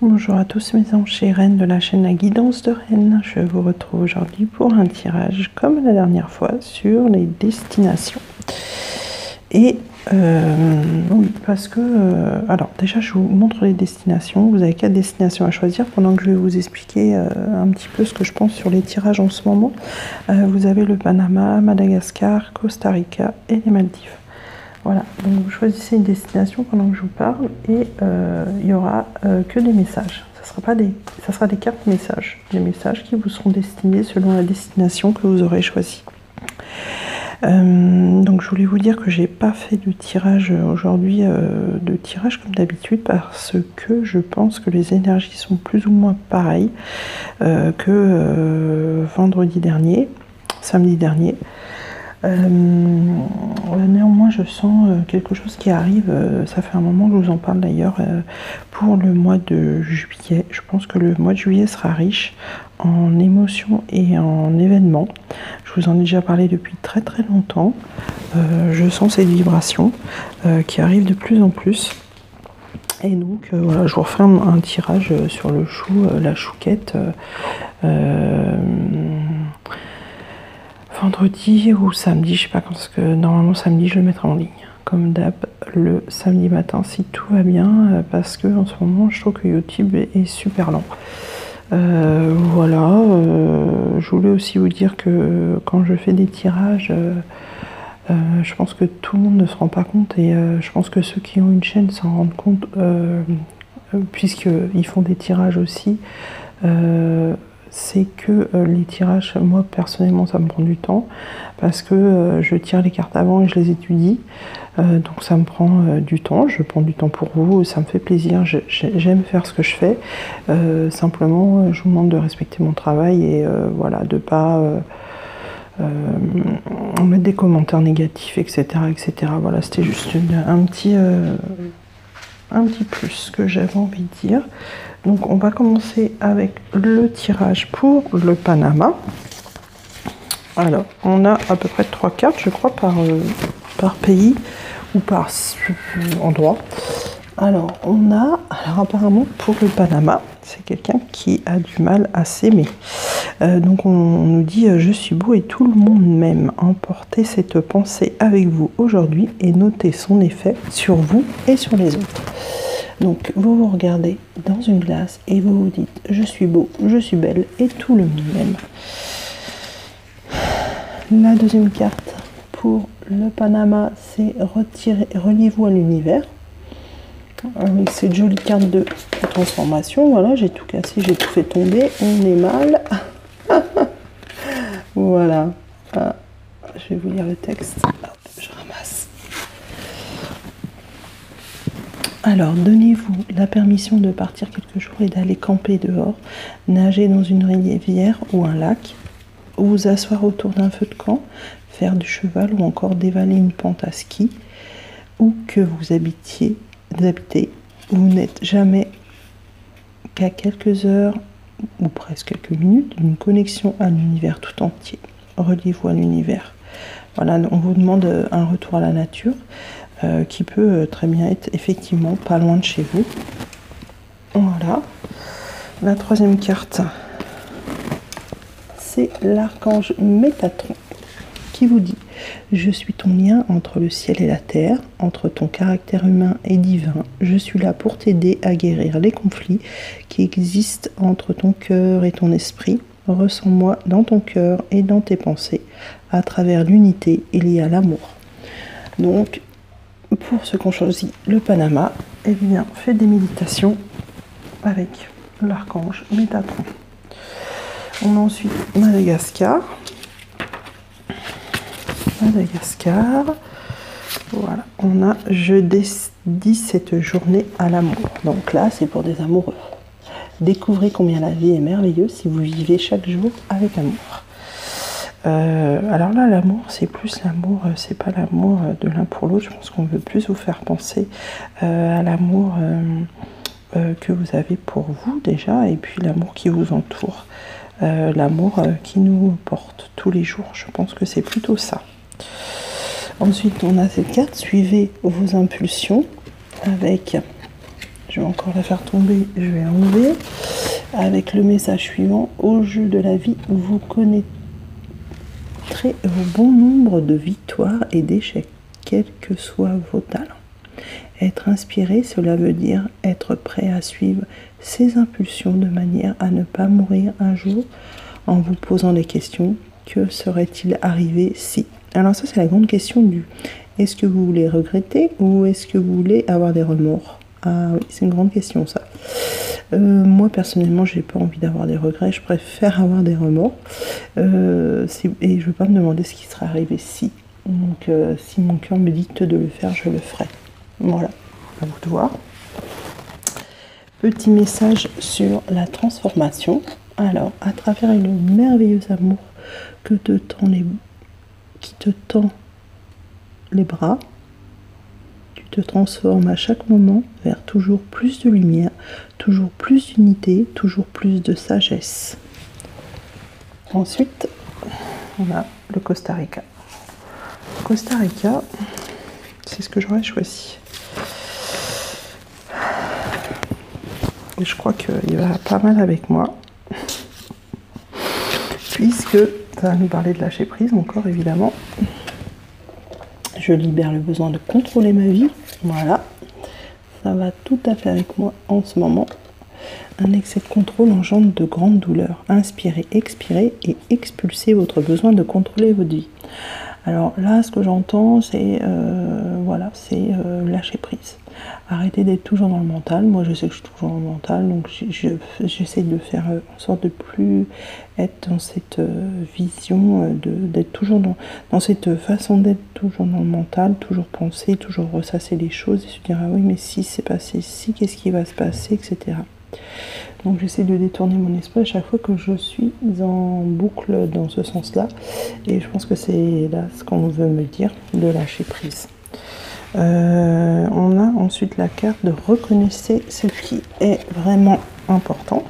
Bonjour à tous mes anges et reines de la chaîne La Guidance de Rennes. Je vous retrouve aujourd'hui pour un tirage comme la dernière fois sur les destinations. Et oui, parce que alors déjà je vous montre les destinations. Vous avez 4 destinations à choisir pendant que je vais vous expliquer un petit peu ce que je pense sur les tirages en ce moment. Vous avez le Panama, Madagascar, Costa Rica et les Maldives. Voilà, donc vous choisissez une destination pendant que je vous parle et il n'y aura que des messages. Ça sera des cartes messages, des messages qui vous seront destinés selon la destination que vous aurez choisie. Donc je voulais vous dire que j'ai pas fait de tirage aujourd'hui, de tirage comme d'habitude, parce que je pense que les énergies sont plus ou moins pareilles que vendredi dernier, samedi dernier. Néanmoins je sens quelque chose qui arrive, ça fait un moment que je vous en parle d'ailleurs, pour le mois de juillet. Je pense que le mois de juillet sera riche en émotions et en événements. Je vous en ai déjà parlé depuis très très longtemps. Je sens cette vibration qui arrive de plus en plus. Et donc voilà, je vous refais un tirage sur le chou, la chouquette. Vendredi ou samedi, je sais pas quand, parce que normalement samedi je le mettrai en ligne, comme d'hab, le samedi matin si tout va bien, parce que en ce moment je trouve que YouTube est super lent. Voilà, je voulais aussi vous dire que quand je fais des tirages, je pense que tout le monde ne se rend pas compte, et je pense que ceux qui ont une chaîne s'en rendent compte, puisqu'ils font des tirages aussi. C'est que les tirages, moi personnellement ça me prend du temps, parce que je tire les cartes avant et je les étudie, donc ça me prend du temps, je prends du temps pour vous, ça me fait plaisir, j'aime faire ce que je fais, simplement je vous demande de respecter mon travail et voilà, de pas mettre des commentaires négatifs, etc. etc. Voilà, c'était juste un petit plus que j'avais envie de dire. Donc on va commencer avec le tirage pour le Panama. Alors on a à peu près 3 cartes je crois par pays ou par endroit. Alors on a, alors apparemment pour le Panama, c'est quelqu'un qui a du mal à s'aimer. Donc on nous dit je suis beau et tout le monde m'aime. Emportez cette pensée avec vous aujourd'hui et notez son effet sur vous et sur les autres. Donc vous vous regardez dans une glace et vous vous dites je suis beau, je suis belle et tout le monde m'aime. La deuxième carte pour le Panama, c'est reliez-vous à l'univers. Avec cette jolie carte de transformation. Voilà, j'ai tout cassé, j'ai tout fait tomber, on est mal. Voilà. Ah, je vais vous lire le texte. Hop, je ramasse. Alors, donnez-vous la permission de partir quelques jours et d'aller camper dehors, nager dans une rivière ou un lac, ou vous asseoir autour d'un feu de camp, faire du cheval ou encore dévaler une pente à ski, où que vous habitez, vous n'êtes jamais qu'à quelques heures ou presque quelques minutes d'une connexion à l'univers tout entier. Reliez-vous à l'univers. Voilà, on vous demande un retour à la nature qui peut très bien être effectivement pas loin de chez vous. Voilà. La troisième carte, c'est l'archange Métatron qui vous dit je suis ton lien entre le ciel et la terre, entre ton caractère humain et divin. Je suis là pour t'aider à guérir les conflits qui existent entre ton cœur et ton esprit. Ressens-moi dans ton cœur et dans tes pensées. À travers l'unité, il y a l'amour. Donc, pour ceux qui ont choisi le Panama, eh bien, faites des méditations avec l'archange Métatron. On a ensuite Madagascar. Madagascar. Voilà, on a je dédie cette journée à l'amour. Donc là, c'est pour des amoureux. Découvrez combien la vie est merveilleuse si vous vivez chaque jour avec amour. Alors là, l'amour, c'est plus l'amour, c'est pas l'amour de l'un pour l'autre. Je pense qu'on veut plus vous faire penser à l'amour que vous avez pour vous déjà, et puis l'amour qui vous entoure. L'amour qui nous porte tous les jours. Je pense que c'est plutôt ça. Ensuite, on a cette carte, suivez vos impulsions avec, je je vais encore la faire tomber, je vais enlever. Avec le message suivant, au jeu de la vie, vous connaîtrez un bon nombre de victoires et d'échecs, quels que soient vos talents. Être inspiré, cela veut dire être prêt à suivre ses impulsions de manière à ne pas mourir un jour en vous posant des questions. Que serait-il arrivé si? Alors ça, c'est la grande question du est-ce que vous voulez regretter ou est-ce que vous voulez avoir des remords? Ah oui, c'est une grande question ça. Moi personnellement, j'ai pas envie d'avoir des regrets, je préfère avoir des remords. Et je veux pas me demander ce qui serait arrivé si. Donc si mon cœur me dicte de le faire, je le ferai. Voilà, à vous de voir. Petit message sur la transformation. Alors, à travers le merveilleux amour qui te tend les bras, tu te transformes à chaque moment vers toujours plus de lumière, toujours plus d'unité, toujours plus de sagesse. Ensuite, on a le Costa Rica. Costa Rica, c'est ce que j'aurais choisi. Et je crois qu'il va pas mal avec moi, puisque ça va nous parler de lâcher prise encore évidemment. Je libère le besoin de contrôler ma vie, voilà, ça va tout à fait avec moi en ce moment. Un excès de contrôle engendre de grandes douleurs. Inspirez, expirez et expulsez votre besoin de contrôler votre vie. Alors là, ce que j'entends, c'est voilà, c'est lâcher prise. Arrêtez d'être toujours dans le mental. Moi, je sais que je suis toujours dans le mental, donc j'essaie de faire en sorte de plus être dans cette vision, d'être toujours dans cette façon d'être toujours dans le mental, toujours penser, toujours ressasser les choses et se dire ah oui, mais si c'est passé, si qu'est-ce qui va se passer, etc. Donc j'essaie de détourner mon esprit à chaque fois que je suis en boucle dans ce sens-là. Et je pense que c'est là ce qu'on veut me dire, de lâcher prise. On a ensuite la carte de reconnaissez ce qui est vraiment important.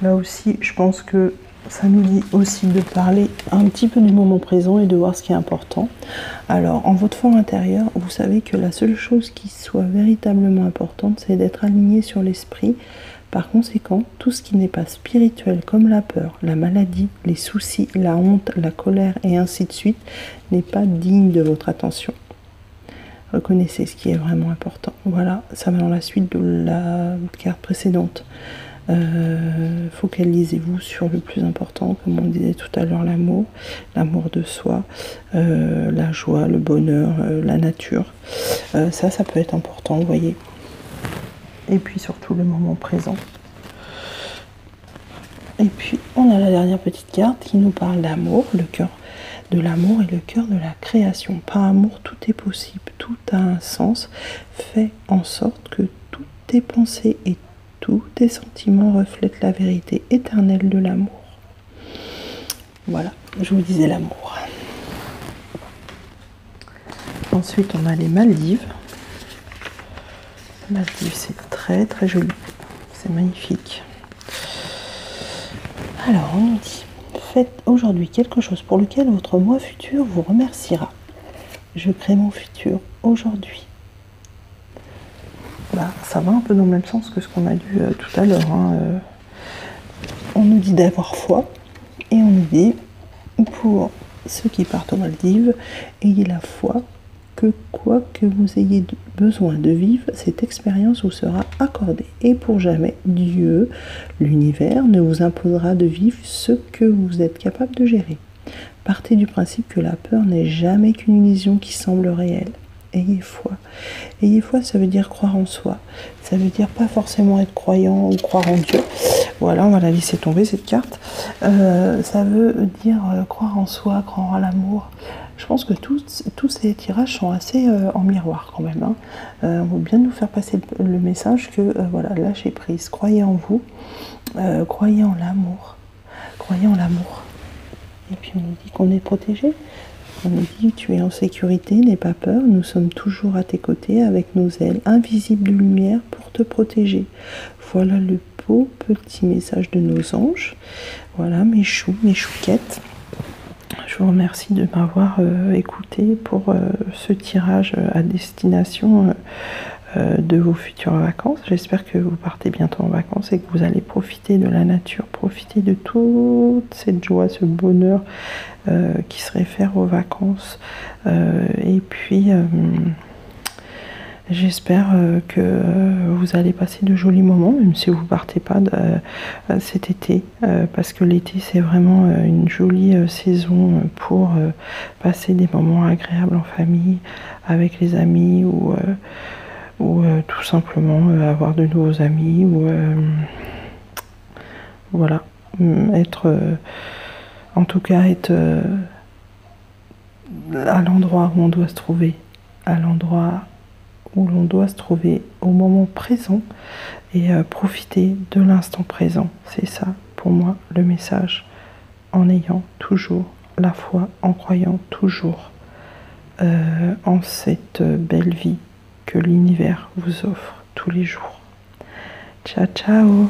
Là aussi, je pense que ça nous dit aussi de parler un petit peu du moment présent et de voir ce qui est important. Alors, en votre fort intérieur, vous savez que la seule chose qui soit véritablement importante, c'est d'être aligné sur l'esprit. Par conséquent, tout ce qui n'est pas spirituel, comme la peur, la maladie, les soucis, la honte, la colère et ainsi de suite, n'est pas digne de votre attention. Reconnaissez ce qui est vraiment important. Voilà, ça va dans la suite de la carte précédente. Focalisez-vous sur le plus important, comme on disait tout à l'heure, l'amour de soi, la joie, le bonheur, la nature. Ça peut être important, vous voyez. Et puis surtout le moment présent. Et puis on a la dernière petite carte qui nous parle d'amour, le cœur de l'amour et le cœur de la création. Par amour, tout est possible, tout a un sens. Fais en sorte que toutes tes pensées et tous tes sentiments reflètent la vérité éternelle de l'amour. Voilà, je vous disais l'amour. Ensuite, on a les Maldives. Maldives, c'est très très joli. C'est magnifique. Alors, on nous dit, faites aujourd'hui quelque chose pour lequel votre moi futur vous remerciera. Je crée mon futur aujourd'hui. Ça va un peu dans le même sens que ce qu'on a lu tout à l'heure. On nous dit d'avoir foi et on nous dit pour ceux qui partent aux Maldives, ayez la foi que quoi que vous ayez besoin de vivre, cette expérience vous sera accordée. Et pour jamais, Dieu, l'univers, ne vous imposera de vivre ce que vous êtes capable de gérer. Partez du principe que la peur n'est jamais qu'une illusion qui semble réelle. Ayez foi. Ayez foi, ça veut dire croire en soi. Ça veut dire pas forcément être croyant ou croire en Dieu. Voilà, on va la laisser tomber cette carte. Ça veut dire croire en soi, croire en l'amour. Je pense que tous ces tirages sont assez en miroir quand même. On veut bien nous faire passer le message que voilà, lâchez prise, croyez en vous, croyez en l'amour. Croyez en l'amour. Et puis on nous dit qu'on est protégé. On nous dit tu es en sécurité, n'aie pas peur, nous sommes toujours à tes côtés avec nos ailes invisibles de lumière pour te protéger. Voilà le beau petit message de nos anges. Voilà mes choux, mes chouquettes. Je vous remercie de m'avoir écouté pour ce tirage à destination de vos futures vacances. J'espère que vous partez bientôt en vacances et que vous allez profiter de la nature, profiter de toute cette joie, ce bonheur qui se réfère aux vacances. Et puis, j'espère que vous allez passer de jolis moments, même si vous ne partez pas cet été, parce que l'été, c'est vraiment une jolie saison pour passer des moments agréables en famille, avec les amis, ou tout simplement avoir de nouveaux amis, ou voilà, être, en tout cas, être à l'endroit où on doit se trouver, à l'endroit où l'on doit se trouver au moment présent et profiter de l'instant présent. C'est ça, pour moi, le message, en ayant toujours la foi, en croyant toujours en cette belle vie que l'univers vous offre tous les jours. Ciao, ciao!